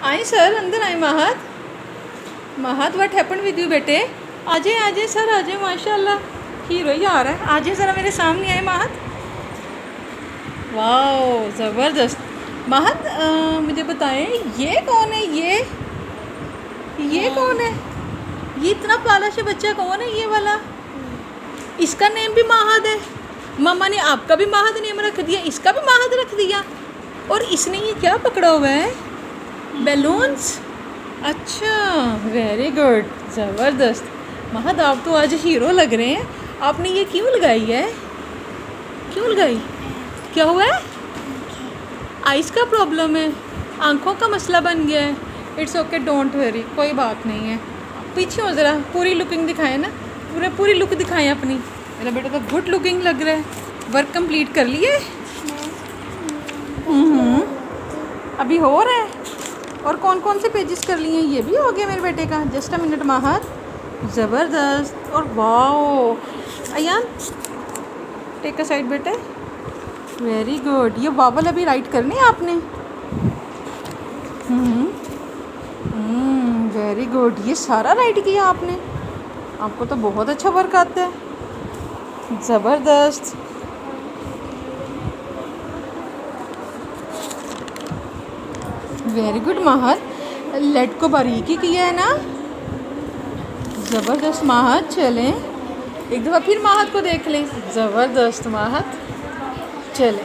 आए सर, अंदर आए। महत, महत व्हाट हैपन विद यू बेटे? आजे सर, आजे। माशाल्लाह, हीरो ही आ रहा है। आजे ज़रा मेरे सामने आए महत। वाह, ज़बरदस्त। महत, मुझे बताएं, ये कौन है? ये कौन है? ये इतना पाला से बच्चा कौन है ये वाला? इसका नेम भी महद है। मम्मा ने आपका भी महद नेम रख दिया, इसका भी महद रख दिया। और इसने ये क्या पकड़ा हुआ है? बैलून्स। अच्छा, वेरी गुड, ज़बरदस्त। महद, आप तो आज हीरो लग रहे हैं। आपने ये क्यों लगाई है? क्यों लगाई? क्या हुआ है? आइस का प्रॉब्लम है, आंखों का मसला बन गया है। इट्स ओके, डोंट वरी, कोई बात नहीं है। पीछे हो ज़रा, पूरी लुकिंग दिखाएं ना, पूरी लुक दिखाएं अपनी। मेरा बेटा तो गुड लुकिंग लग रहा है। वर्क कंप्लीट कर लिए? अभी हो रहा है। और कौन कौन से पेजेस कर लिए? ये भी हो गया मेरे बेटे का। जस्ट अ मिनट महत, ज़बरदस्त। और wow, Ayaan take a side बेटे। Very good. ये वावल अभी राइट करनी है आपने? Very good. ये सारा राइट किया आपने? आपको तो बहुत अच्छा वर्क आता है, ज़बरदस्त। वेरी गुड महत, लेट को बारीकी किया है ना, ज़बरदस्त महत। चलें, एक दफ़ा फिर महत को देख लें। ज़बरदस्त महत, चलें।